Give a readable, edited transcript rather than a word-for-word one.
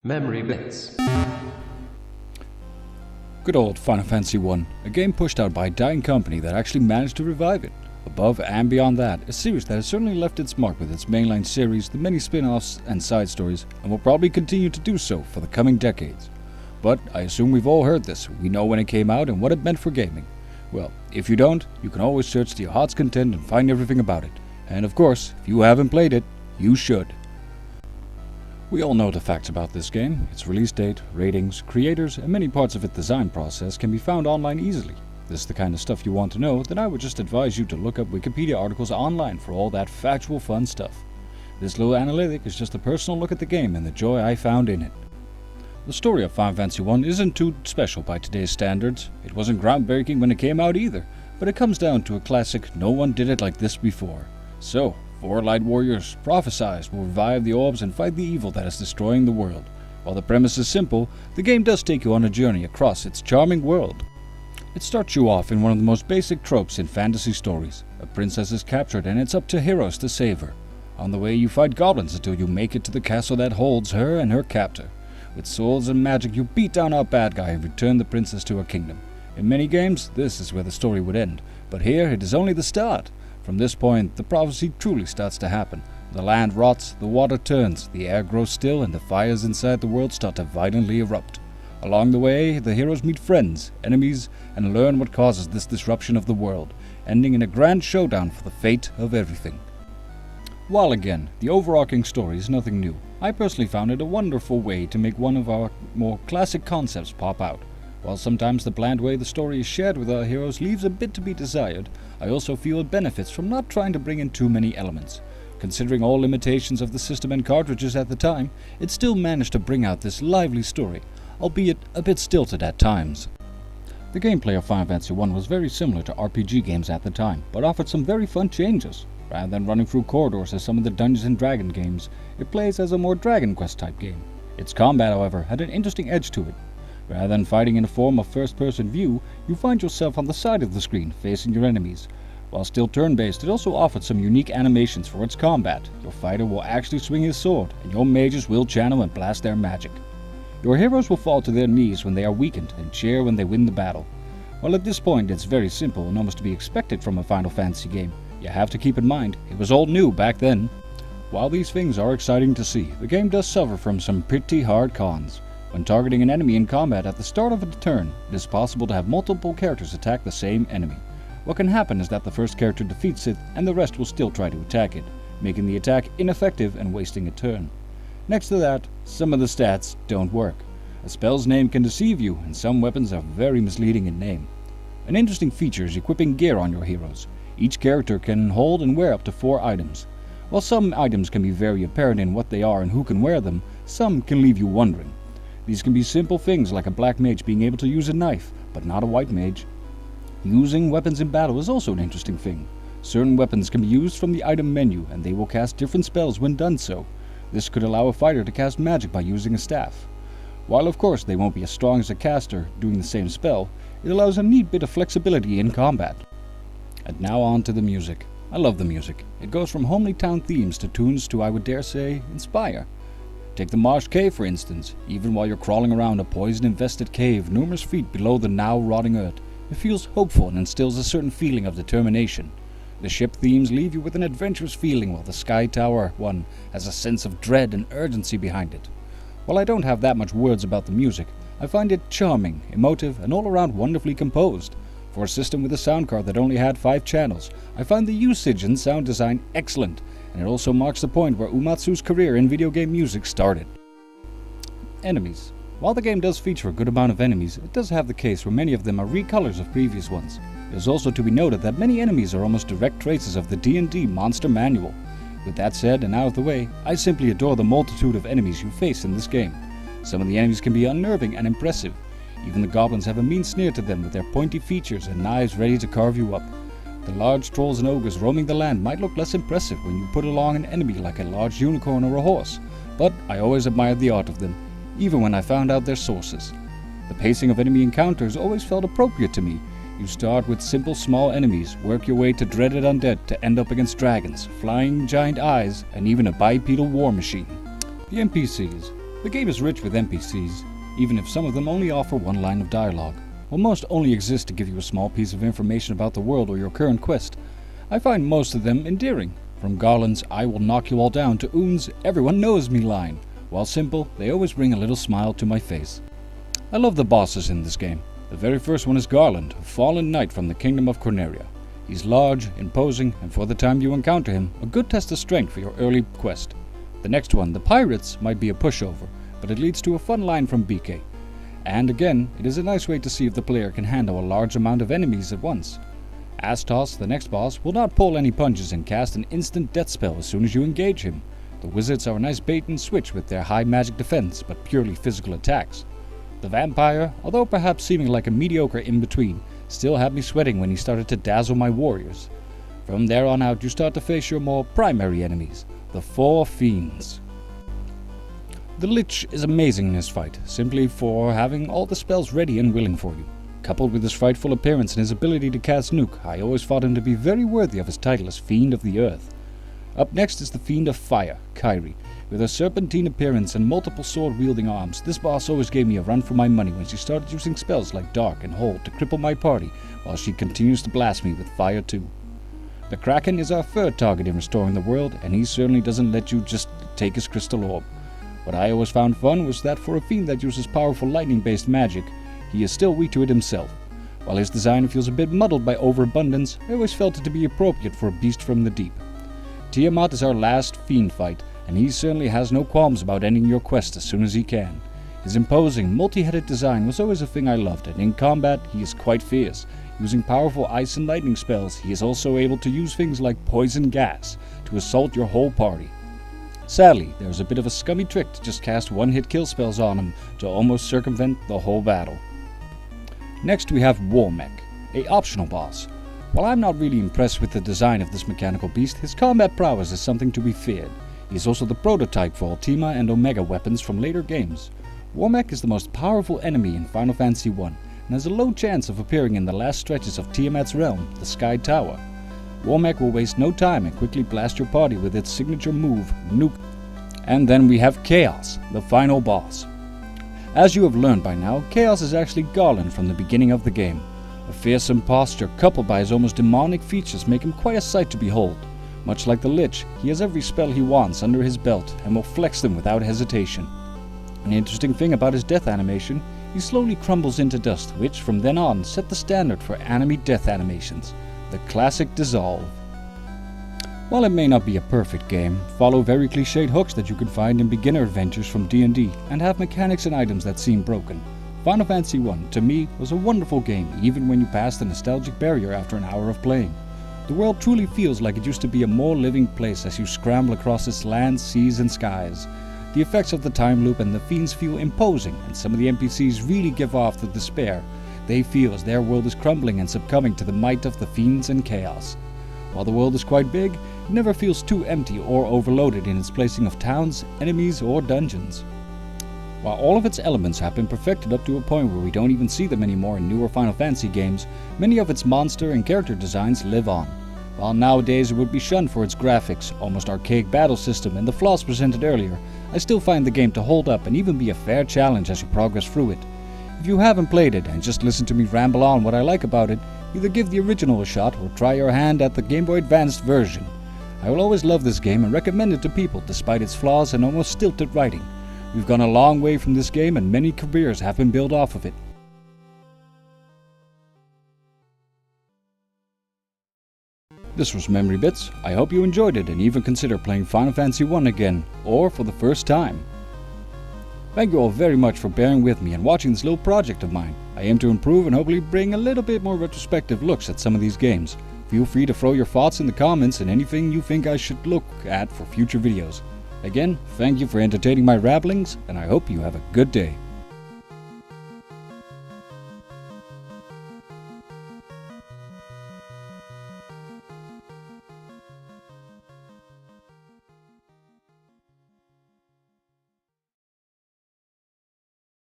Memory Bits. Good old Final Fantasy I, a game pushed out by a dying company that actually managed to revive it. Above and beyond that, a series that has certainly left its mark with its mainline series, the many spin-offs and side stories, and will probably continue to do so for the coming decades. But I assume we've all heard this. We know when it came out and what it meant for gaming. Well, if you don't, you can always search to your heart's content and find everything about it. And of course, if you haven't played it, you should. We all know the facts about this game. Its release date, ratings, creators, and many parts of its design process can be found online easily. If this is the kind of stuff you want to know, then I would just advise you to look up Wikipedia articles online for all that factual fun stuff. This little analytic is just a personal look at the game and the joy I found in it. The story of Final Fantasy I isn't too special by today's standards. It wasn't groundbreaking when it came out either, but it comes down to a classic no one did it like this before. So, 4 light warriors, prophesized, will revive the orbs and fight the evil that is destroying the world. While the premise is simple, the game does take you on a journey across its charming world. It starts you off in one of the most basic tropes in fantasy stories. A princess is captured and it's up to heroes to save her. On the way you fight goblins until you make it to the castle that holds her and her captor. With swords and magic you beat down our bad guy and return the princess to her kingdom. In many games, this is where the story would end, but here it is only the start. From this point, the prophecy truly starts to happen. The land rots, the water turns, the air grows still, and the fires inside the world start to violently erupt. Along the way, the heroes meet friends, enemies, and learn what causes this disruption of the world, ending in a grand showdown for the fate of everything. While again, the overarching story is nothing new, I personally found it a wonderful way to make one of our more classic concepts pop out. While sometimes the bland way the story is shared with our heroes leaves a bit to be desired, I also feel it benefits from not trying to bring in too many elements. Considering all limitations of the system and cartridges at the time, it still managed to bring out this lively story, albeit a bit stilted at times. The gameplay of Final Fantasy I was very similar to RPG games at the time, but offered some very fun changes. Rather than running through corridors as some of the Dungeons & Dragons games, it plays as a more Dragon Quest type game. Its combat, however, had an interesting edge to it. Rather than fighting in a form of first-person view, you find yourself on the side of the screen, facing your enemies. While still turn-based, it also offered some unique animations for its combat. Your fighter will actually swing his sword, and your mages will channel and blast their magic. Your heroes will fall to their knees when they are weakened, and cheer when they win the battle. While at this point it's very simple and almost to be expected from a Final Fantasy game, you have to keep in mind, it was all new back then. While these things are exciting to see, the game does suffer from some pretty hard cons. When targeting an enemy in combat at the start of a turn, it is possible to have multiple characters attack the same enemy. What can happen is that the first character defeats it and the rest will still try to attack it, making the attack ineffective and wasting a turn. Next to that, some of the stats don't work. A spell's name can deceive you and some weapons are very misleading in name. An interesting feature is equipping gear on your heroes. Each character can hold and wear up to 4 items. While some items can be very apparent in what they are and who can wear them, some can leave you wondering. These can be simple things like a black mage being able to use a knife, but not a white mage. Using weapons in battle is also an interesting thing. Certain weapons can be used from the item menu and they will cast different spells when done so. This could allow a fighter to cast magic by using a staff. While of course they won't be as strong as a caster doing the same spell, it allows a neat bit of flexibility in combat. And now on to the music. I love the music. It goes from homely town themes to tunes to, I would dare say, inspire. Take the Marsh Cave for instance. Even while you're crawling around a poison-infested cave numerous feet below the now rotting earth, it feels hopeful and instills a certain feeling of determination. The ship themes leave you with an adventurous feeling, while the Sky Tower one has a sense of dread and urgency behind it. While I don't have that much words about the music, I find it charming, emotive, and all around wonderfully composed. For a system with a sound card that only had 5 channels, I find the usage and sound design excellent, and it also marks the point where Uematsu's career in video game music started. Enemies. While the game does feature a good amount of enemies, it does have the case where many of them are recolors of previous ones. It is also to be noted that many enemies are almost direct traces of the D&D Monster Manual. With that said and out of the way, I simply adore the multitude of enemies you face in this game. Some of the enemies can be unnerving and impressive. Even the goblins have a mean sneer to them with their pointy features and knives ready to carve you up. The large trolls and ogres roaming the land might look less impressive when you put along an enemy like a large unicorn or a horse, but I always admired the art of them, even when I found out their sources. The pacing of enemy encounters always felt appropriate to me. You start with simple small enemies, work your way to dreaded undead to end up against dragons, flying giant eyes, and even a bipedal war machine. The NPCs. The game is rich with NPCs, even if some of them only offer one line of dialogue, while most only exist to give you a small piece of information about the world or your current quest. I find most of them endearing, from Garland's "I will knock you all down" to Oon's "everyone knows me" line. While simple, they always bring a little smile to my face. I love the bosses in this game. The very first one is Garland, a fallen knight from the kingdom of Corneria. He's large, imposing, and for the time you encounter him, a good test of strength for your early quest. The next one, the Pirates, might be a pushover, but it leads to a fun line from BK. And again, it is a nice way to see if the player can handle a large amount of enemies at once. Astos, the next boss, will not pull any punches and cast an instant death spell as soon as you engage him. The wizards are a nice bait and switch with their high magic defense, but purely physical attacks. The vampire, although perhaps seeming like a mediocre in-between, still had me sweating when he started to dazzle my warriors. From there on out, you start to face your more primary enemies, the Four Fiends. The Lich is amazing in this fight, simply for having all the spells ready and willing for you. Coupled with his frightful appearance and his ability to cast Nuke, I always thought him to be very worthy of his title as Fiend of the Earth. Up next is the Fiend of Fire, Kairi. With her serpentine appearance and multiple sword-wielding arms, this boss always gave me a run for my money when she started using spells like Dark and Hold to cripple my party, while she continues to blast me with fire too. The Kraken is our third target in restoring the world, and he certainly doesn't let you just take his crystal orb. What I always found fun was that for a fiend that uses powerful lightning-based magic, he is still weak to it himself. While his design feels a bit muddled by overabundance, I always felt it to be appropriate for a beast from the deep. Tiamat is our last fiend fight, and he certainly has no qualms about ending your quest as soon as he can. His imposing, multi-headed design was always a thing I loved, and in combat he is quite fierce. Using powerful ice and lightning spells, he is also able to use things like poison gas to assault your whole party. Sadly, there is a bit of a scummy trick to just cast one-hit kill spells on him to almost circumvent the whole battle. Next we have Warmech, a optional boss. While I'm not really impressed with the design of this mechanical beast, his combat prowess is something to be feared. He is also the prototype for Ultima and Omega weapons from later games. Warmech is the most powerful enemy in Final Fantasy I, and has a low chance of appearing in the last stretches of Tiamat's realm, the Sky Tower. Warmech will waste no time and quickly blast your party with its signature move, Nuke. And then we have Chaos, the final boss. As you have learned by now, Chaos is actually Garland from the beginning of the game. A fearsome posture coupled by his almost demonic features make him quite a sight to behold. Much like the Lich, he has every spell he wants under his belt and will flex them without hesitation. An interesting thing about his death animation, he slowly crumbles into dust, which from then on set the standard for enemy death animations, the classic Dissolve. While it may not be a perfect game, follow very cliched hooks that you can find in beginner adventures from D&D, and have mechanics and items that seem broken. Final Fantasy I, to me, was a wonderful game even when you pass the nostalgic barrier after an hour of playing. The world truly feels like it used to be a more living place as you scramble across its lands, seas and skies. The effects of the time loop and the fiends feel imposing, and some of the NPCs really give off the despair they feel as their world is crumbling and succumbing to the might of the fiends and chaos. While the world is quite big, it never feels too empty or overloaded in its placing of towns, enemies or dungeons. While all of its elements have been perfected up to a point where we don't even see them anymore in newer Final Fantasy games, many of its monster and character designs live on. While nowadays it would be shunned for its graphics, almost archaic battle system and the flaws presented earlier, I still find the game to hold up and even be a fair challenge as you progress through it. If you haven't played it and just listen to me ramble on what I like about it, either give the original a shot or try your hand at the Game Boy Advanced version. I will always love this game and recommend it to people despite its flaws and almost stilted writing. We've gone a long way from this game and many careers have been built off of it. This was Memory Bits. I hope you enjoyed it and even consider playing Final Fantasy I again, or for the first time. Thank you all very much for bearing with me and watching this little project of mine. I aim to improve and hopefully bring a little bit more retrospective looks at some of these games. Feel free to throw your thoughts in the comments and anything you think I should look at for future videos. Again, thank you for entertaining my rabblings, and I hope you have a good day.